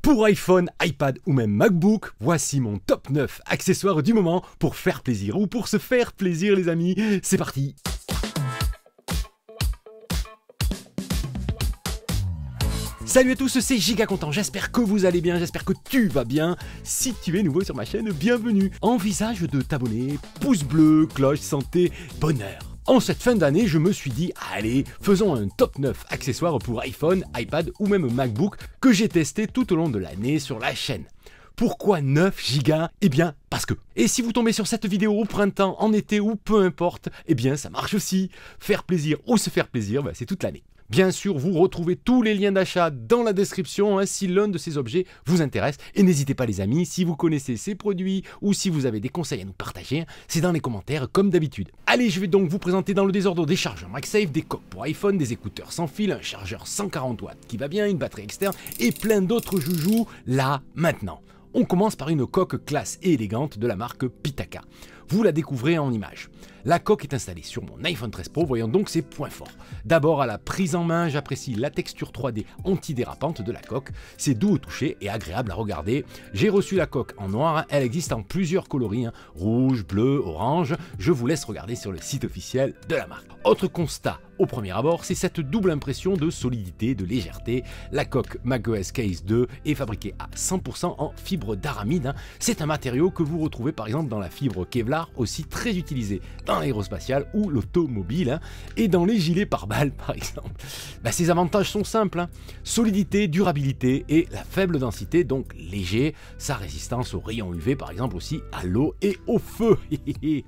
Pour iPhone, iPad ou même MacBook, voici mon top 9 accessoires du moment pour faire plaisir ou pour se faire plaisir les amis. C'est parti! Salut à tous, c'est Giga Content, j'espère que vous allez bien, j'espère que tu vas bien. Si tu es nouveau sur ma chaîne, bienvenue. Envisage de t'abonner, pouce bleu, cloche, santé, bonheur. En cette fin d'année, je me suis dit, allez, faisons un top 9 accessoires pour iPhone, iPad ou même MacBook que j'ai testé tout au long de l'année sur la chaîne. Pourquoi 9 gigas? Eh bien, parce que. Et si vous tombez sur cette vidéo au printemps, en été ou peu importe, eh bien ça marche aussi. Faire plaisir ou se faire plaisir, c'est toute l'année. Bien sûr, vous retrouvez tous les liens d'achat dans la description si l'un de ces objets vous intéresse. Et n'hésitez pas les amis, si vous connaissez ces produits ou si vous avez des conseils à nous partager, c'est dans les commentaires comme d'habitude. Allez, je vais donc vous présenter dans le désordre des chargeurs MagSafe, des coques pour iPhone, des écouteurs sans fil, un chargeur 140 watts qui va bien, une batterie externe et plein d'autres joujoux là, maintenant. On commence par une coque classe et élégante de la marque Pitaka. Vous la découvrez en images. La coque est installée sur mon iPhone 13 Pro, voyons donc ses points forts. D'abord à la prise en main, j'apprécie la texture 3D antidérapante de la coque. C'est doux au toucher et agréable à regarder. J'ai reçu la coque en noir, elle existe en plusieurs coloris, rouge, bleu, orange. Je vous laisse regarder sur le site officiel de la marque. Autre constat au premier abord, c'est cette double impression de solidité, de légèreté. La coque macOS Case 2 est fabriquée à 100% en fibre d'aramide. C'est un matériau que vous retrouvez par exemple dans la fibre Kevlar, aussi très utilisée dans l'aérospatial ou l'automobile, et dans les gilets pare-balles par exemple. Ces avantages sont simples, solidité, durabilité et la faible densité, donc léger, sa résistance aux rayons UV par exemple, aussi à l'eau et au feu.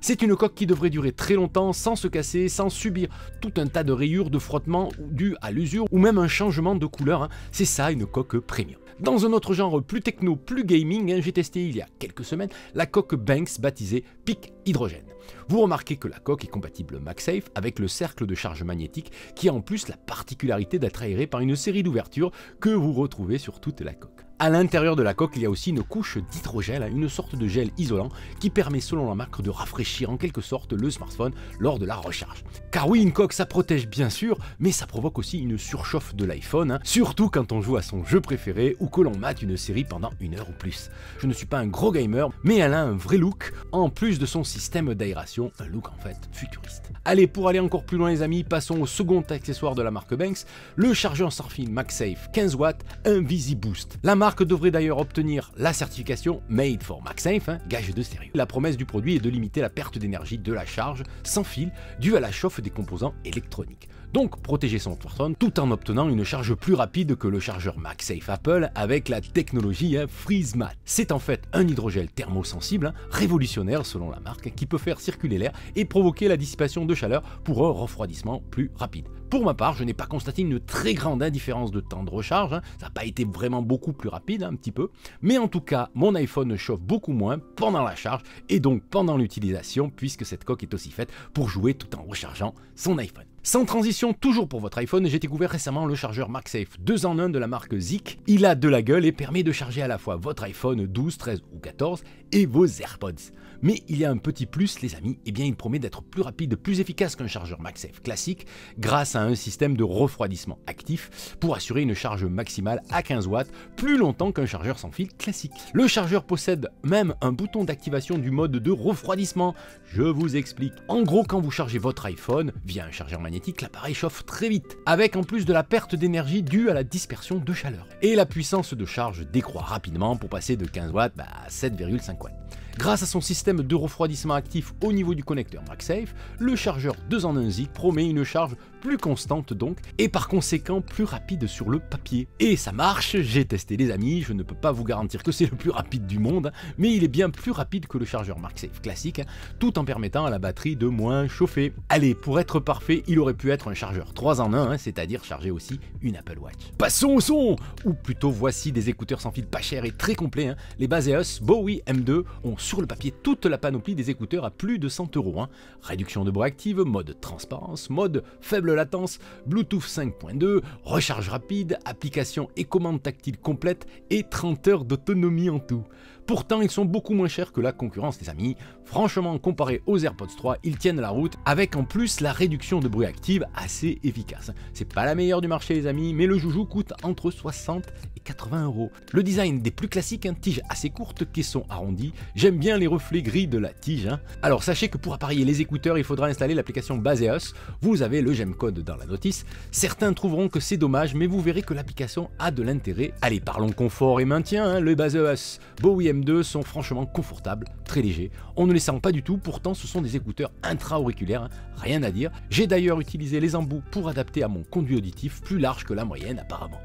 C'est une coque qui devrait durer très longtemps sans se casser, sans subir tout un tas de rayures, de frottement dû à l'usure ou même un changement de couleur. C'est ça une coque premium. Dans un autre genre plus techno, plus gaming, j'ai testé il y a quelques semaines la coque Banks baptisée Peak Hydrogène. Vous remarquez que la coque est compatible MagSafe avec le cercle de charge magnétique qui a en plus la particularité d'être aéré par une série d'ouvertures que vous retrouvez sur toute la coque. À l'intérieur de la coque, il y a aussi une couche d'hydrogel, une sorte de gel isolant qui permet selon la marque de rafraîchir en quelque sorte le smartphone lors de la recharge. Car oui, une coque ça protège bien sûr, mais ça provoque aussi une surchauffe de l'iPhone, surtout quand on joue à son jeu préféré ou que l'on mate une série pendant 1 heure ou plus. Je ne suis pas un gros gamer, mais elle a un vrai look, en plus de son système d'aération, un look en fait futuriste. Allez, pour aller encore plus loin les amis, passons au second accessoire de la marque Banks, le chargeur sans fil MagSafe 15 watts InvisiBoost. La marque devrait d'ailleurs obtenir la certification Made for MagSafe, gage de sérieux. La promesse du produit est de limiter la perte d'énergie de la charge sans fil due à la chauffe des composants électroniques. Donc protéger son smartphone tout en obtenant une charge plus rapide que le chargeur MagSafe Apple avec la technologie FreezeMat. C'est en fait un hydrogel thermosensible, révolutionnaire selon la marque, qui peut faire circuler l'air et provoquer la dissipation de chaleur pour un refroidissement plus rapide. Pour ma part, je n'ai pas constaté une très grande indifférence de temps de recharge, ça n'a pas été vraiment beaucoup plus rapide, un petit peu, mais en tout cas, mon iPhone chauffe beaucoup moins pendant la charge et donc pendant l'utilisation, puisque cette coque est aussi faite pour jouer tout en rechargeant son iPhone. Sans transition, toujours pour votre iPhone, j'ai découvert récemment le chargeur MagSafe 2 en 1 de la marque Zik. Il a de la gueule et permet de charger à la fois votre iPhone 12, 13 ou 14 et vos AirPods. Mais il y a un petit plus les amis, il promet d'être plus rapide, plus efficace qu'un chargeur MagSafe classique grâce à un système de refroidissement actif pour assurer une charge maximale à 15 watts plus longtemps qu'un chargeur sans fil classique. Le chargeur possède même un bouton d'activation du mode de refroidissement. Je vous explique. En gros, quand vous chargez votre iPhone via un chargeur magnétique, l'appareil chauffe très vite, avec en plus de la perte d'énergie due à la dispersion de chaleur. Et la puissance de charge décroît rapidement pour passer de 15 watts à 7,5 watts. Grâce à son système de refroidissement actif au niveau du connecteur MagSafe, le chargeur 2 en 1 Zik promet une charge plus constante donc, et par conséquent plus rapide sur le papier. Et ça marche, j'ai testé les amis, je ne peux pas vous garantir que c'est le plus rapide du monde, mais il est bien plus rapide que le chargeur MagSafe classique, tout en permettant à la batterie de moins chauffer. Allez, pour être parfait, il aurait pu être un chargeur 3 en 1, c'est-à-dire charger aussi une Apple Watch. Passons au son! Ou plutôt voici des écouteurs sans fil pas chers et très complets, les Baseus Bowie M2 ont sur le papier toute la panoplie des écouteurs à plus de 100 €. Réduction de bruit active, mode transparence, mode faible latence, Bluetooth 5.2, recharge rapide, application et commande tactile complète et 30 heures d'autonomie en tout. Pourtant, ils sont beaucoup moins chers que la concurrence, les amis. Franchement, comparé aux AirPods 3, ils tiennent la route, avec en plus la réduction de bruit active assez efficace. C'est pas la meilleure du marché, les amis, mais le joujou coûte entre 60 et 80 €. Le design des plus classiques, tige assez courte, caisson arrondi. J'aime bien les reflets gris de la tige. Alors sachez que pour appareiller les écouteurs, il faudra installer l'application Baseus. Vous avez le Gemcode dans la notice. Certains trouveront que c'est dommage, mais vous verrez que l'application a de l'intérêt. Allez, parlons confort et maintien. Le Baseus Bowie M2 sont franchement confortables, très légers. On ne les sent pas du tout, pourtant ce sont des écouteurs intra-auriculaires, rien à dire. J'ai d'ailleurs utilisé les embouts pour adapter à mon conduit auditif plus large que la moyenne apparemment.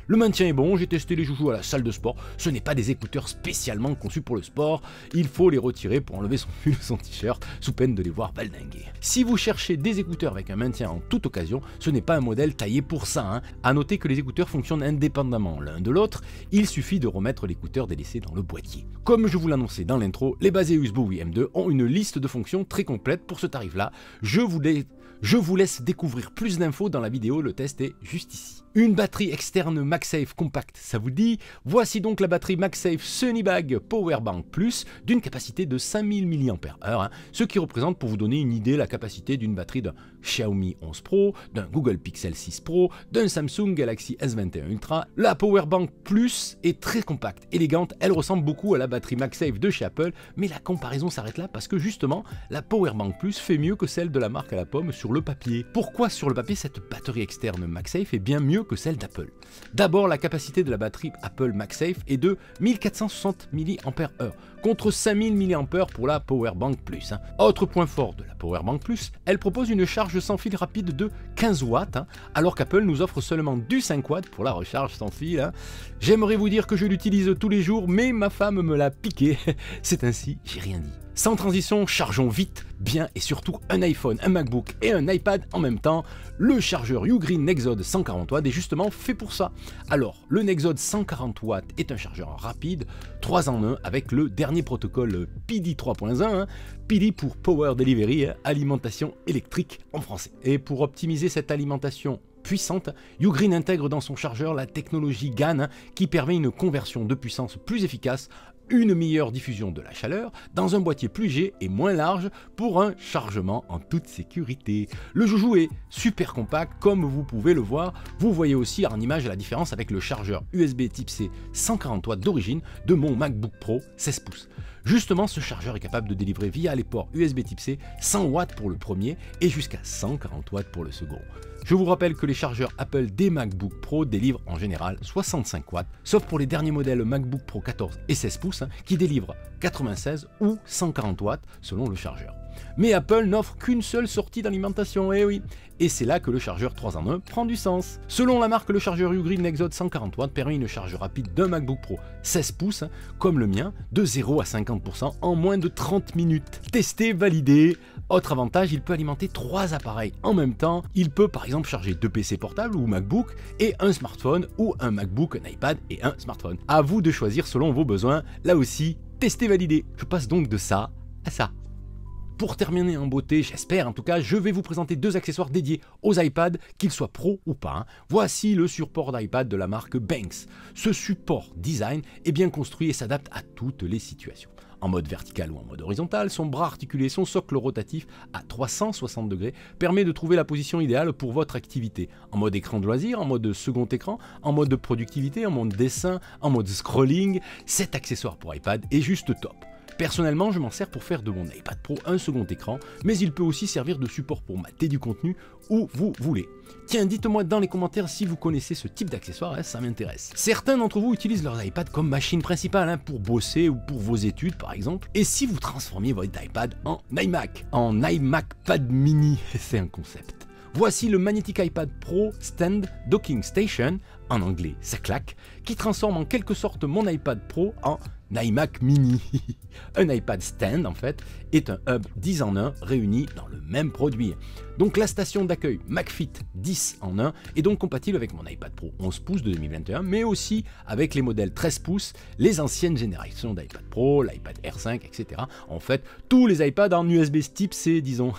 Le maintien est bon, j'ai testé les joujoux à la salle de sport, ce n'est pas des écouteurs spécialement conçus pour le sport, il faut les retirer pour enlever son pull ou son t-shirt, sous peine de les voir valdinguer. Si vous cherchez des écouteurs avec un maintien en toute occasion, ce n'est pas un modèle taillé pour ça. À noter que les écouteurs fonctionnent indépendamment l'un de l'autre, il suffit de remettre l'écouteur délaissé dans le boîtier. Comme je vous l'annonçais dans l'intro, les Baseus Bowie M2 ont une liste de fonctions très complète pour ce tarif-là, je vous laisse découvrir plus d'infos dans la vidéo, le test est juste ici. Une batterie externe MagSafe Compact, ça vous dit? Voici donc la batterie MagSafe Sunnybag Powerbank Plus d'une capacité de 5000 mAh, ce qui représente, pour vous donner une idée, la capacité d'une batterie d'un Xiaomi 11 Pro, d'un Google Pixel 6 Pro, d'un Samsung Galaxy S21 Ultra. La Powerbank Plus est très compacte, élégante, elle ressemble beaucoup à la batterie MagSafe de chez Apple, mais la comparaison s'arrête là parce que justement, la Powerbank Plus fait mieux que celle de la marque à la pomme sur le papier. Pourquoi sur le papier cette batterie externe MagSafe est bien mieux que celle d'Apple? D'abord, la capacité de la batterie Apple MagSafe est de 1460 mAh contre 5000 mAh pour la Powerbank Plus. Autre point fort de la Powerbank Plus, elle propose une charge sans fil rapide de 15 watts, alors qu'Apple nous offre seulement du 5 watts pour la recharge sans fil. J'aimerais vous dire que je l'utilise tous les jours, mais ma femme me l'a piqué. C'est ainsi, j'ai rien dit. Sans transition, chargeons vite, bien et surtout un iPhone, un MacBook et un iPad en même temps. Le chargeur Ugreen Nexode 140 watts est justement fait pour ça. Alors, le Nexode 140 watts est un chargeur rapide, 3 en 1 avec le dernier protocole PD 3.1, PD pour Power Delivery, alimentation électrique en français. Et pour optimiser cette alimentation puissante, Ugreen intègre dans son chargeur la technologie GaN qui permet une conversion de puissance plus efficace, une meilleure diffusion de la chaleur dans un boîtier plus léger et moins large pour un chargement en toute sécurité. Le joujou est super compact comme vous pouvez le voir. Vous voyez aussi en image la différence avec le chargeur USB Type C 140 watts d'origine de mon MacBook Pro 16 pouces. Justement, ce chargeur est capable de délivrer via les ports USB Type C 100 watts pour le premier et jusqu'à 140 watts pour le second. Je vous rappelle que les chargeurs Apple des MacBook Pro délivrent en général 65 watts, sauf pour les derniers modèles MacBook Pro 14 et 16 pouces qui délivrent 96 ou 140 watts selon le chargeur. Mais Apple n'offre qu'une seule sortie d'alimentation, et oui. Et c'est là que le chargeur 3 en 1 prend du sens. Selon la marque, le chargeur Ugreen Nexode 140 watts permet une charge rapide d'un MacBook Pro 16 pouces, comme le mien, de 0 à 50% en moins de 30 minutes. Testé, validé. Autre avantage, il peut alimenter 3 appareils en même temps. Il peut par exemple charger 2 PC portables ou MacBook et un smartphone, ou un MacBook, un iPad et un smartphone. À vous de choisir selon vos besoins. Là aussi, testé, validé. Je passe donc de ça à ça. Pour terminer en beauté, j'espère en tout cas, je vais vous présenter 2 accessoires dédiés aux iPads, qu'ils soient pro ou pas. Voici le support d'iPad de la marque Banks. Ce support design est bien construit et s'adapte à toutes les situations. En mode vertical ou en mode horizontal, son bras articulé, son socle rotatif à 360 degrés permet de trouver la position idéale pour votre activité. En mode écran de loisir, en mode second écran, en mode de productivité, en mode dessin, en mode scrolling, cet accessoire pour iPad est juste top. Personnellement, je m'en sers pour faire de mon iPad Pro un second écran, mais il peut aussi servir de support pour mater du contenu où vous voulez. Tiens, dites-moi dans les commentaires si vous connaissez ce type d'accessoire, ça m'intéresse. Certains d'entre vous utilisent leur iPad comme machine principale, pour bosser ou pour vos études par exemple. Et si vous transformiez votre iPad en iMac Pad Mini, c'est un concept. Voici le magnétique iPad Pro Stand Docking Station, en anglais ça claque, qui transforme en quelque sorte mon iPad Pro en iMac Mini. Un iPad stand en fait est un hub 10 en 1 réuni dans le même produit. Donc la station d'accueil MacFit 10 en 1 est donc compatible avec mon iPad Pro 11 pouces de 2021, mais aussi avec les modèles 13 pouces, les anciennes générations d'iPad Pro, l'iPad R5, etc. En fait, tous les iPads en USB Type C, disons.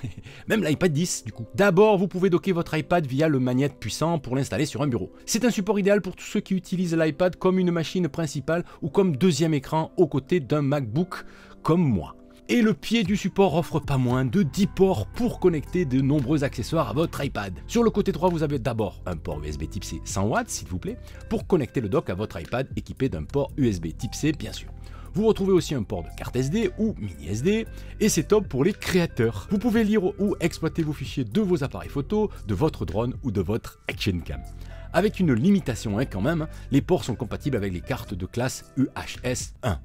Même l'iPad 10 du coup. D'abord, vous pouvez docker votre iPad via le magnète puissant pour l'installer sur un bureau. C'est un support idéal pour tous ceux qui utilisent l'iPad comme une machine principale ou comme deuxième écran puissant aux côtés d'un MacBook comme moi. Et le pied du support offre pas moins de 10 ports pour connecter de nombreux accessoires à votre iPad. Sur le côté droit, vous avez d'abord un port USB type C 100 watts, s'il vous plaît, pour connecter le dock à votre iPad équipé d'un port USB type C, bien sûr. Vous retrouvez aussi un port de carte SD ou mini SD, et c'est top pour les créateurs. Vous pouvez lire ou exploiter vos fichiers de vos appareils photo, de votre drone ou de votre action cam. Avec une limitation quand même, les ports sont compatibles avec les cartes de classe UHS 1.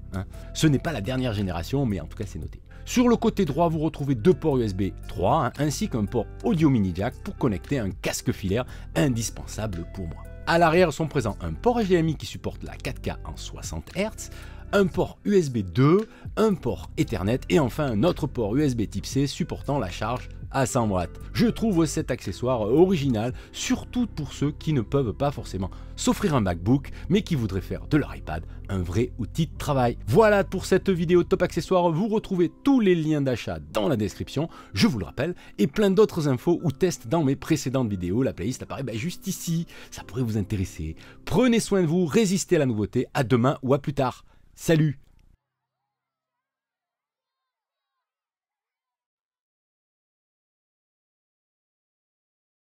Ce n'est pas la dernière génération, mais en tout cas c'est noté. Sur le côté droit, vous retrouvez deux ports USB 3, ainsi qu'un port audio mini jack pour connecter un casque filaire indispensable pour moi. À l'arrière sont présents un port HDMI qui supporte la 4K en 60 Hz, un port USB 2, un port Ethernet et enfin un autre port USB type C supportant la charge à 100 watts. Je trouve cet accessoire original, surtout pour ceux qui ne peuvent pas forcément s'offrir un MacBook, mais qui voudraient faire de leur iPad un vrai outil de travail. Voilà pour cette vidéo top accessoires, vous retrouvez tous les liens d'achat dans la description, je vous le rappelle, et plein d'autres infos ou tests dans mes précédentes vidéos. La playlist apparaît juste ici, ça pourrait vous intéresser. Prenez soin de vous, résistez à la nouveauté, à demain ou à plus tard. Salut!